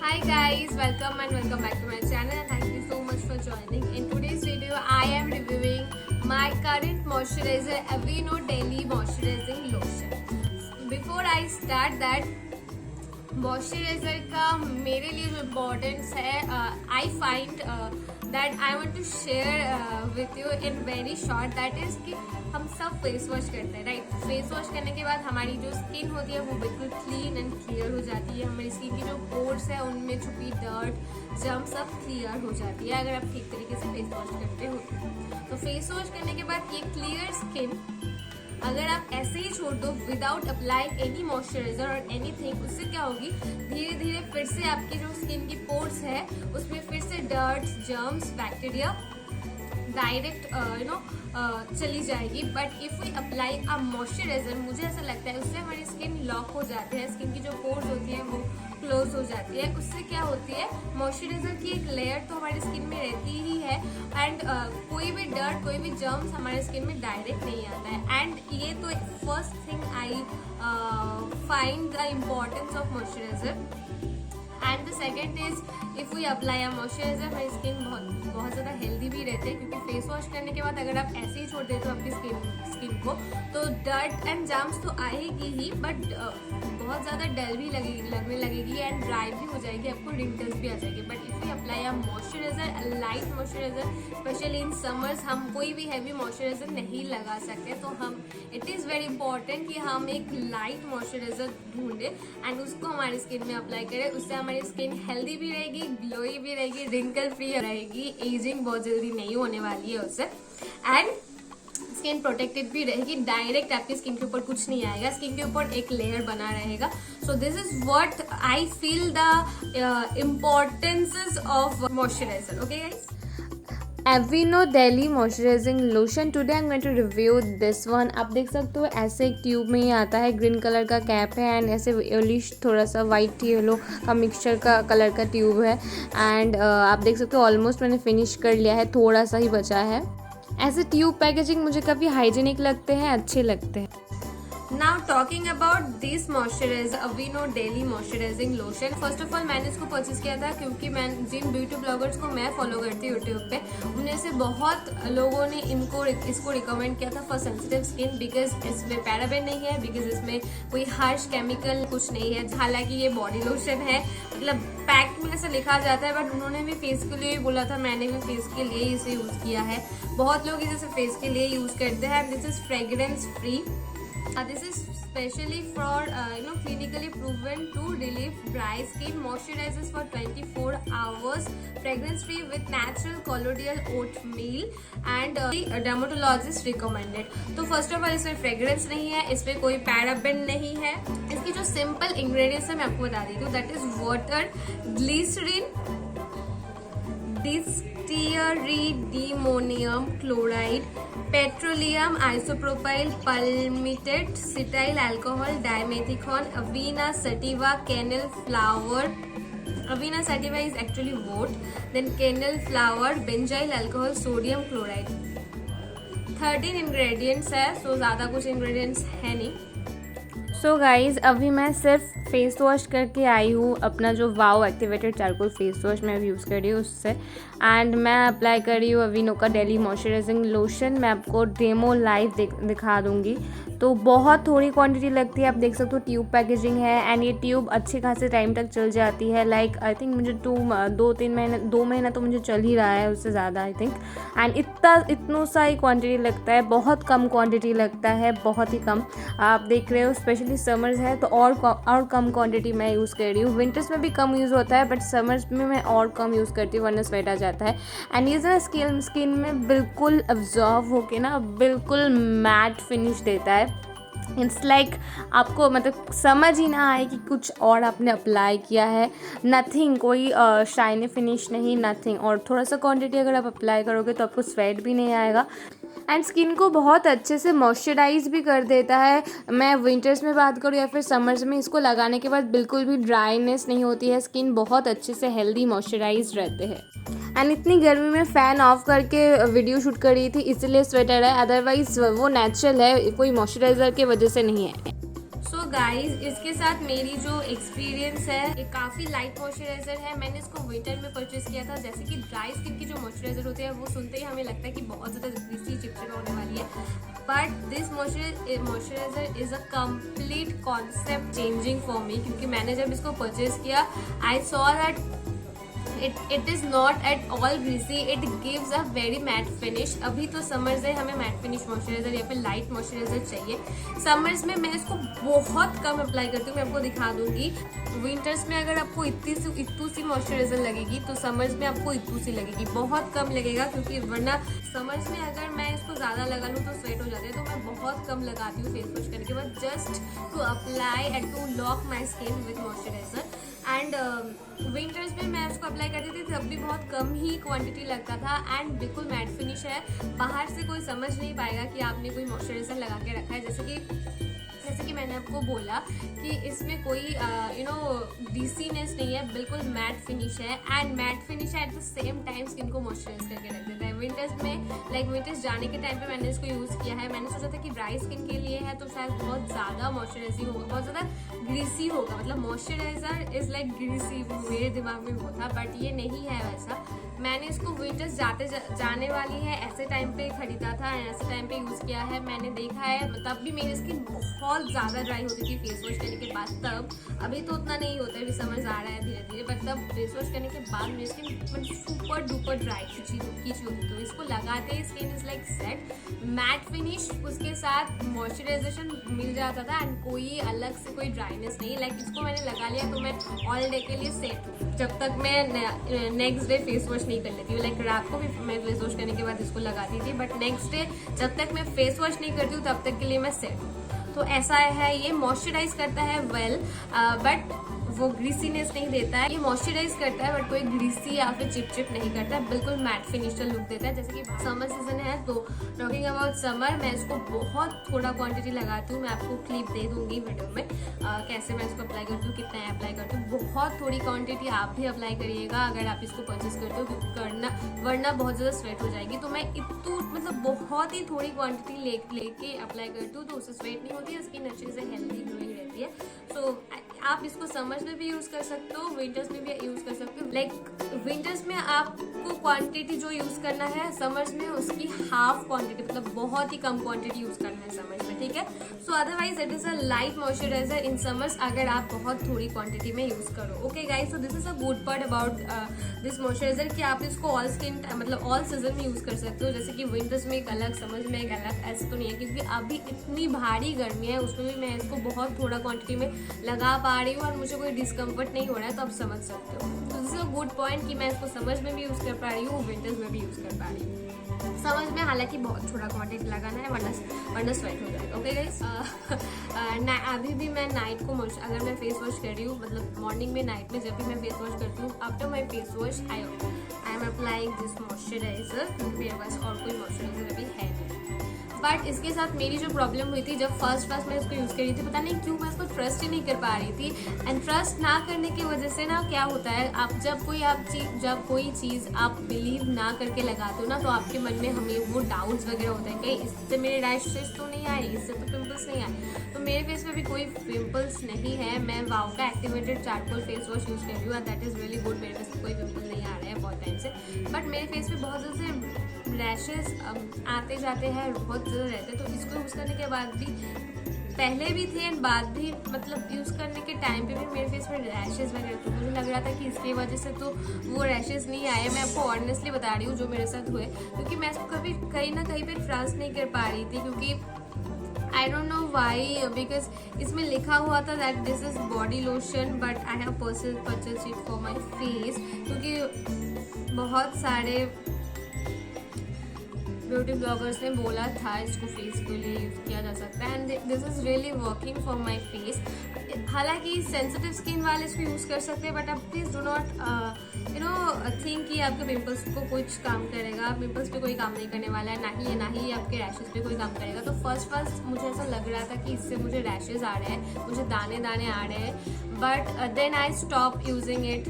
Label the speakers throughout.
Speaker 1: Hi guys, welcome back to my channel and thank you so much for joining. In today's video, I am reviewing my current moisturizer Aveeno Daily Moisturizing Lotion. Before I start that, moisturiser का मेरे लिए जो importance है I find that I want to share with you in very short that is कि हम सब face wash करते हैं राइट। फेस वॉश करने के बाद हमारी जो स्किन होती है वो बिल्कुल क्लीन एंड क्लियर हो जाती है। हमारी स्किन की जो पोर्स है उनमें छुपी डर्ट जर्म सब क्लियर हो जाती है अगर आप ठीक तरीके से फेस वॉश करते हो। तो फेस वॉश करने के बाद ये क्लियर स्किन अगर आप ऐसे ही छोड़ दो विदाउट अप्लाइंग एनी मॉइस्चराइजर और एनीथिंग, उससे क्या होगी धीरे धीरे फिर से आपकी जो स्किन की पोर्स है उसमें फिर से डर्ट्स जर्म्स बैक्टीरिया डायरेक्ट चली जाएगी। But if we apply a moisturiser, मुझे ऐसा लगता है उससे हमारी स्किन लॉक हो जाती है, स्किन की जो पोर्स होती है वो क्लोज हो जाती है। उससे क्या होती है मॉइस्चराइजर की एक लेयर तो हमारी स्किन में रहती ही है एंड कोई भी डर्ट कोई भी जर्म्स हमारे स्किन में डायरेक्ट नहीं आता है। एंड ये तो first thing I find the importance of moisturiser. And the second is if we apply a moisturiser हमारी स्किन बहुत ज़्यादा हेल्दी भी रहती है, क्योंकि फेस वॉश करने के बाद अगर आप ऐसे ही छोड़ देते हो आपकी स्किन को तो डर्ट एंड जर्म्स तो आएगी ही, बट बहुत ज़्यादा डल भी लगने लगेगी एंड ड्राई भी हो जाएगी, आपको रिंकल्स भी आ जाएगी। But if we apply a moisturiser light moisturiser specially in summers, हम कोई भी हैवी मॉइस्चराइजर नहीं लगा सकते, तो हम इट इज़ वेरी इंपॉर्टेंट कि हम एक लाइट मॉइस्चराइजर ढूंढें एंड उसको हमारी स्किन में अप्लाई करें। उससे हमारी स्किन हेल्दी भी रहेगी, ग्लोई भी रहेगी, रिंकल फ्री रहेगी, एजिंग बहुत जल्दी नहीं होने वाली है उससे, एंड स्किन प्रोटेक्टेड भी रहेगी। डायरेक्ट आपकी स्किन के ऊपर कुछ नहीं आएगा, स्किन के ऊपर एक लेयर बना रहेगा। So this is what I feel the importances of moisturizer. Okay guys,
Speaker 2: Aveeno Daily Moisturizing Lotion. Today I'm going to review this one. आप देख सकते हो ऐसे एक ट्यूब में ही आता है, ग्रीन कलर का कैप है एंड ऐसे येलोइश थोड़ा सा वाइट येलो का मिक्सचर का कलर का ट्यूब है एंड आप देख सकते हो ऑलमोस्ट मैंने फिनिश कर लिया है, थोड़ा सा ही बचा है। ऐसे ट्यूब पैकेजिंग मुझे काफ़ी हाइजीनिक लगते हैं, अच्छे लगते हैं।
Speaker 1: Now talking about this moisturiser अवीनो daily moisturising lotion, first of all मैंने इसको परचेज किया था क्योंकि मैं जिन ब्यूटी ब्लॉगर्स को मैं फॉलो करती हूँ यूट्यूब पे, उनमें से बहुत लोगों ने इसको रिकमेंड किया था फॉर सेंसिटिव स्किन, बिकॉज इसमें पैराबेन नहीं है, बिकॉज इसमें कोई हार्श केमिकल कुछ नहीं है। हालांकि ये बॉडी लोशन है, मतलब पैक में ऐसा लिखा जाता है, बट उन्होंने भी फेस के लिए बोला था, मैंने भी फेस के लिए इसे यूज़ किया है। बहुत लोग इसे फेस के लिए यूज़ करते हैं। This is fragrance free. This is specially for clinically proven to relieve dry skin, moisturizes for 24 hours, fragrance free with natural colloidal oatmeal and dermatologist recommended। तो फर्स्ट ऑफ ऑल इसमें fragrance नहीं है, इसमें कोई paraben नहीं है। इसकी जो सिंपल इंग्रेडिएंट्स है मैं आपको बता देती हूँ, that is water, glycerin, distearyldimonium chloride, petroleum isopropyl, palmitate, cetyl alcohol, dimethion, Avena sativa, cannel flower. Avena sativa is actually wood, then cannel flower, benzyl alcohol, sodium chloride। 13 ingredients है, सो ज़्यादा कुछ ingredients है नहीं।
Speaker 2: सो गाइज़ अभी मैं सिर्फ face wash करके आई हूँ, अपना जो wow activated charcoal face wash मैं अभी यूज़ कर रही हूँ उससे, एंड मैं अप्लाई कर रही हूँ अवीनो का डेली मॉइस्चराइजिंग लोशन। मैं आपको डेमो लाइव दिखा दूँगी। तो बहुत थोड़ी क्वांटिटी लगती है, आप देख सकते हो ट्यूब पैकेजिंग है एंड ये ट्यूब अच्छे खासे टाइम तक चल जाती है। लाइक आई थिंक मुझे 2 महीना तो मुझे चल ही रहा है, उससे ज़्यादा आई थिंक। एंड इतना सा ही क्वांटिटी लगता है, बहुत कम क्वांटिटी लगता है, बहुत ही कम। आप देख रहे हो स्पेशली समर्स है तो और कम क्वांटिटी मैं यूज़ कर रही हूँ। विंटर्स में भी कम यूज़ होता है, बट समर्स में मैं और कम यूज़ करती हूँ वरना स्वेट आ जाता है। एंड ये जो स्किन में बिल्कुल अब्जॉर्व होके ना बिल्कुल मैट फिनिश देता है। इट्स लाइक आपको मतलब समझ ही ना आए कि कुछ और आपने अप्लाई किया है। नथिंग, कोई शाइनी फिनिश नहीं, नथिंग। और थोड़ा सा क्वांटिटी अगर आप अप्लाई करोगे तो आपको स्वेट भी नहीं आएगा एंड स्किन को बहुत अच्छे से मॉइस्चराइज भी कर देता है। मैं विंटर्स में बात करूँ या फिर समर्स में, इसको लगाने के बाद बिल्कुल भी ड्राइनेस नहीं होती है, स्किन बहुत अच्छे से हेल्दी मॉइस्चराइज रहते हैं। एंड इतनी गर्मी में फ़ैन ऑफ करके वीडियो शूट कर रही थी, इसलिए स्वेटर है, अदरवाइज वो नेचुरल है, कोई मॉइस्चराइज़र के वजह से नहीं है।
Speaker 1: सो गाइज इसके साथ मेरी जो एक्सपीरियंस है, ये काफी लाइट मॉइस्चराइजर है। मैंने इसको विंटर में परचेज किया था। जैसे कि ड्राई स्किन की जो मॉइस्चराइजर होते हैं वो सुनते ही हमें लगता है कि बहुत ज्यादा ग्रीसी चिपचिपा होने वाली है, but this moisturiser is a complete concept changing for me, क्योंकि मैंने जब इसको परचेज किया I saw that it is not at all greasy, it gives a very matte finish। अभी तो समर्स है, हमें मैट फिनिश मॉइस्चराइजर या फिर लाइट मॉइस्चराइजर चाहिए। समर्स में मैं इसको बहुत कम अप्लाई करती हूँ, मैं आपको दिखा दूंगी। विंटर्स में अगर आपको इतनी सी मॉइस्चराइजर लगेगी तो समर्स में आपको इतनी सी लगेगी, बहुत कम लगेगा, क्योंकि वरना समर्स में अगर मैं इसको ज़्यादा लगा लूँ तो स्वेट हो जाती है। तो मैं बहुत कम लगाती हूँ फेस वॉश करने के बाद, just to apply and to lock my skin with moisturiser. And winters में मैं उसको अप्लाई करती थी तब भी बहुत कम ही क्वांटिटी लगता था एंड बिल्कुल मैट फिनिश है। बाहर से कोई समझ नहीं पाएगा कि आपने कोई मॉइस्चराइजर लगा के रखा है। जैसे कि मैंने आपको बोला कि इसमें कोई ग्रीसीनेस नहीं है, बिल्कुल मैट फिनिश है एंड मैट फिनिश है at the same time skin को मॉइस्चराइज करके रख देता है। विंटर्स में विंटर्स जाने के टाइम पे मैंने इसको यूज़ किया है। मैंने सोचा था कि ड्राई स्किन के लिए है तो शायद बहुत ज़्यादा मॉइस्चराइजिंग होगा, बहुत ज़्यादा ग्रीसी होगा, मतलब मॉइस्चराइजर इज लाइक ग्रीसी, मेरे दिमाग में वो था, बट ये नहीं है वैसा। मैंने इसको विंटर्स जाने वाली है ऐसे टाइम पे खरीदा था, ऐसे टाइम पे यूज़ किया है। मैंने देखा है तब भी मेरी स्किन बहुत ज़्यादा ड्राई होती थी फेस वॉश करने के बाद। तब अभी तो उतना नहीं होता है, अभी समझ आ रहा है धीरे धीरे, बट तब फेस वॉश करने के बाद मेरी स्किन सुपर डुपर ड्राई खींची होती। तो इसको लगाते ही skin is like set, matte finish, उसके साथ मॉइस्चराइजेशन मिल जाता था एंड कोई अलग से कोई ड्राइनेस नहीं। इसको मैंने लगा लिया तो मैं ऑल डे के लिए सेट हूँ, जब तक मैं नेक्स्ट डे फेस वॉश नहीं कर लेती हूँ। रात को भी मैं फेस वॉश करने के बाद इसको लगाती थी, बट नेक्स्ट डे जब तक मैं फेस वॉश नहीं करती हूँ तब तक के लिए मैं सेट हूँ। तो ऐसा है, ये मॉइस्चराइज करता है वेल, बट वो ग्रीसीनेस नहीं देता है। ये मॉइस्चराइज करता है बट कोई ग्रीसी या फिर चिपचिप नहीं करता है, बिल्कुल मैट फिनिश लुक देता है। जैसे कि समर सीजन है तो टॉकिंग अबाउट समर, मैं इसको बहुत थोड़ा क्वांटिटी लगाती हूँ। मैं आपको क्लिप दे दूंगी वीडियो में कैसे मैं इसको अप्लाई करती हूँ, कितना अप्लाई करती हूँ। बहुत थोड़ी क्वांटिटी आप भी अप्लाई करिएगा अगर आप इसको परचेज करते हो, वरना बहुत ज़्यादा स्वेट हो जाएगी। तो मैं बहुत ही थोड़ी क्वांटिटी लेके अप्लाई करती हूँ, तो उससे स्वेट नहीं होती है, स्किन अच्छे से हेल्दी ग्लोइंग रहती है। सो आप इसको समर्स में भी यूज कर सकते हो, विंटर्स में भी यूज कर सकते हो। विंटर्स में आपको क्वांटिटी जो यूज करना है, समर्स में उसकी हाफ क्वांटिटी, मतलब बहुत ही कम क्वांटिटी यूज करना है समर्स में, ठीक है। सो otherwise it is a light moisturiser in summers अगर आप बहुत थोड़ी क्वांटिटी में यूज करो। Okay guys, so this is a good part about this moisturiser कि आप इसको ऑल स्किन मतलब ऑल सीजन में यूज कर सकते हो। जैसे कि विंटर्स में एक अलग, समर्स में एक अलग, ऐसा तो नहीं है, क्योंकि अभी इतनी भारी गर्मी है, उसमें भी मैं इसको बहुत थोड़ा क्वांटिटी में लगा पा रही हूँ और मुझे कोई डिस्कम्फर्ट नहीं हो रहा है, तो आप समझ सकते हो। तो this is a good point कि मैं इसको समर्स में भी यूज कर पा रही हूँ, विंटर्स में भी यूज कर पा रही हूँ। समझ में हालांकि बहुत थोड़ा क्वांटिटी लगाना है, वरना स्वेट हो जाएगा। ओके गाइस, अभी भी मैं नाइट को अगर मैं फेस वॉश कर रही हूँ, मतलब मॉर्निंग में, नाइट में, जब भी मैं फेस वॉश करती हूँ, after my face wash I am applying this moisturiser, क्योंकि मेरे पास और कोई मॉइस्चराइजर अभी है नहीं। बट इसके साथ मेरी जो प्रॉब्लम हुई थी, जब फर्स्ट मैं इसको यूज़ कर रही थी, पता नहीं क्यों मैं इसको ट्रस्ट ही नहीं कर पा रही थी। एंड ट्रस्ट ना करने की वजह से ना क्या होता है, आप जब कोई चीज़ आप बिलीव ना करके लगाते हो ना, तो आपके मन में हमें वो डाउट्स वगैरह होते हैं, कहीं इससे मेरे रैशेस तो नहीं आए, इससे तो पिंपल्स नहीं आए। तो मेरे फेस में भी कोई पिंपल्स नहीं है। मैं वाओ का activated charcoal face wash use कर रही हूँ, दैट इज़ रियली गुड। मेरे फेस में कोई पिंपल नहीं आ रहा है बहुत टाइम से, बट मेरे फेस में बहुत ज़्यादा रैशेस आते जाते हैं, बहुत ज़्यादा रहते हैं। तो इसको यूज़ करने के बाद भी, पहले भी थे एंड बाद भी, मतलब यूज़ करने के टाइम पे भी मेरे फेस में रैशेस वगैरह, तो मुझे लग रहा था कि इसकी वजह से तो वो रैशेस नहीं आए। मैं आपको ऑनेस्टली बता रही हूँ जो मेरे साथ हुए, क्योंकि मैं इसको कभी कहीं ना कहीं पे ट्रस्ट नहीं कर पा रही थी, क्योंकि I don't know why, because इसमें लिखा हुआ था that this is body lotion, but I have purchase it for my face, क्योंकि बहुत सारे ब्यूटी ब्लॉगर्स ने बोला था इसको फेस के लिए यूज़ किया जा सकता है, and this is really working for my face. हालांकि सेंसिटिव स्किन वाले इसको यूज़ कर सकते हैं, बट आप प्लीज़ डो नॉट थिंक कि आपके पिंपल्स को कुछ काम करेगा। पिंपल्स पे कोई काम नहीं करने वाला है, ना ही आपके रैशेस पे कोई काम करेगा। तो फर्स्ट मुझे ऐसा लग रहा था कि इससे मुझे रैशेस आ रहे हैं, मुझे दाने आ रहे हैं, but then I stop using it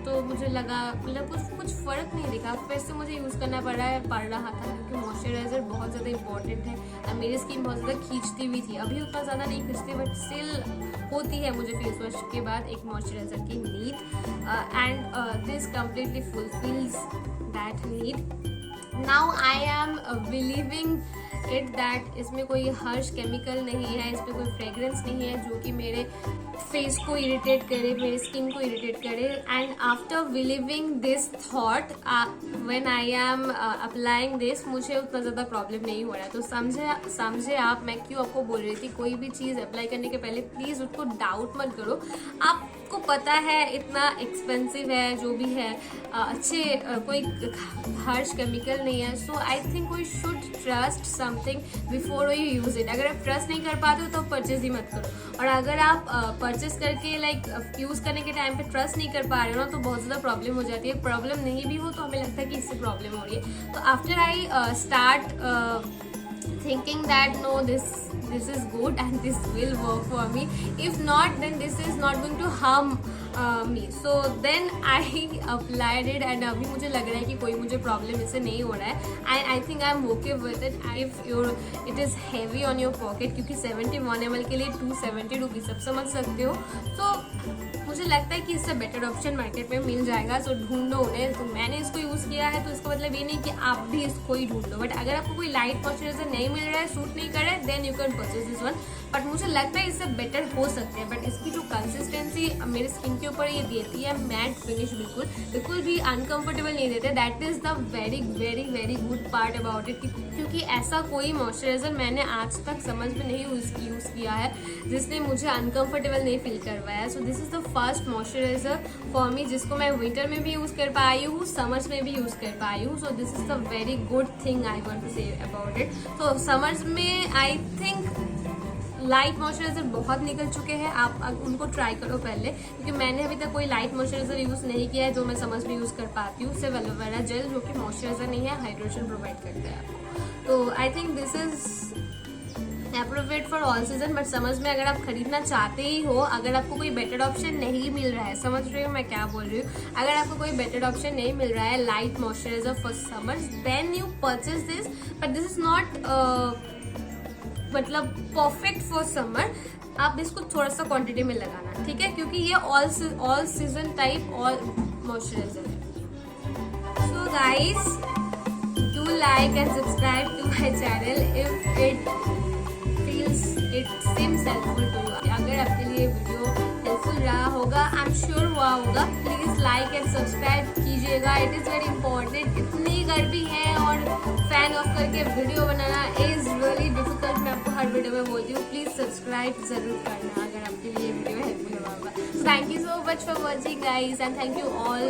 Speaker 1: तो मुझे लगा मतलब कुछ फ़र्क नहीं दिखा, फिर से मुझे यूज़ करना पड़ रहा था क्योंकि मॉइस्चराइज़र बहुत ज़्यादा इंपॉर्टेंट है और मेरी स्किन बहुत ज़्यादा खींचती भी थी। अभी उतना ज़्यादा नहीं खींचती बट स्टिल होती है मुझे फेस वॉश के बाद एक मॉइस्चराइज़र की need and this completely fulfils that need. Now I am believing it that इसमें कोई हर्ष केमिकल नहीं है, इसमें कोई फ्रेग्रेंस नहीं है जो कि मेरे फेस को इरिटेट करे, मेरे स्किन को इरिटेट करे। And after believing this thought when I am applying this मुझे उतना ज़्यादा प्रॉब्लम नहीं हो रहा है। तो समझे आप मैं क्यों आपको बोल रही थी कोई भी चीज़ अप्लाई करने के पहले प्लीज़ उसको डाउट मत करो। आपको पता है इतना एक्सपेंसिव है जो भी है, अच्छे कोई हार्श केमिकल नहीं है, so I think we should trust something before you use it. अगर आप ट्रस्ट नहीं कर पाते हो तो परचेज ही मत करो, और अगर आप परचेज करके लाइक यूज़ करने के टाइम पे ट्रस्ट नहीं कर पा रहे हो ना तो बहुत ज़्यादा प्रॉब्लम हो जाती है। प्रॉब्लम नहीं भी हो तो हमें लगता है कि इससे प्रॉब्लम हो रही है। तो after I start thinking that no, this is good and this will work for me, if not then this is not going to harm me, so then I applied it and अभी मुझे लग रहा है कि कोई मुझे problem इससे नहीं हो रहा है and I think I'm okay with it. If it is heavy on your pocket क्योंकि 71 ml के लिए 270 रुपीज़ आप समझ सकते हो, तो मुझे लगता है कि इससे बेटर ऑप्शन मार्केट में मिल जाएगा। सो ढूंढो उन्हें। तो मैंने इसको यूज़ किया है तो इसका मतलब ये नहीं कि आप भी इसको ही ढूंढ लो, बट अगर आपको कोई लाइट मॉइस्चराइजर नहीं मिल रहा है, सूट नहीं कर रहा है, then you can purchase this one. But मुझे लगता है इससे बेटर हो सकते हैं, बट इसकी जो कंसिस्टेंसी मेरे स्किन के ऊपर ये देती है मैट फिनिश, बिल्कुल भी अनकंफर्टेबल नहीं देते। That is the very very very good part about it, क्योंकि ऐसा कोई मॉइस्चराइजर मैंने आज तक समझ में नहीं यूज़ किया है जिसने मुझे अनकंफर्टेबल नहीं फील करवाया। सो this is the first moisturiser for me जिसको मैं विंटर में भी यूज़ कर पाई हूँ, समर्स में भी यूज़ कर पाई हूँ। So this is the very good thing I want to say about it. तो समर्स में आई थिंक लाइट मॉइस्चराइजर बहुत निकल चुके हैं, आप उनको ट्राई करो पहले, क्योंकि मैंने अभी तक कोई लाइट मॉइस्चराइजर यूज़ नहीं किया है जो मैं समझ में यूज़ कर पाती हूँ। सिर्फ एलोवेरा जेल जो कि मॉइस्चराइजर नहीं है, हाइड्रेशन प्रोवाइड करता है आपको। तो I think this is appropriate for all season. But समझ में अगर आप खरीदना चाहते ही हो, अगर आपको कोई बेटर ऑप्शन नहीं मिल रहा है, समझ रहे हो मैं क्या बोल रही हूँ, अगर आपको कोई बेटर ऑप्शन नहीं मिल रहा है light moisturiser for summer, then you purchase this. But this is not मतलब परफेक्ट फॉर समर। आप इसको थोड़ा सा क्वांटिटी में लगाना, ठीक है, क्योंकि ये all season type all moisturizer है। So guys do like and subscribe to my channel if it seems helpful to you. अगर आपके लिए वीडियो हेल्पफुल रहा होगा, आई एम श्योर हुआ होगा, प्लीज लाइक एंड सब्सक्राइब कीजिएगा। It is very important. इतनी गर्मी है और फैन ऑफ करके video banana is really difficult. मैं आपको हर वीडियो में बोलती हूँ प्लीज सब्सक्राइब जरूर करना अगर आपके लिए वीडियो हेल्पफुल हुआ होगा। Thank you so much for watching guys and thank you all.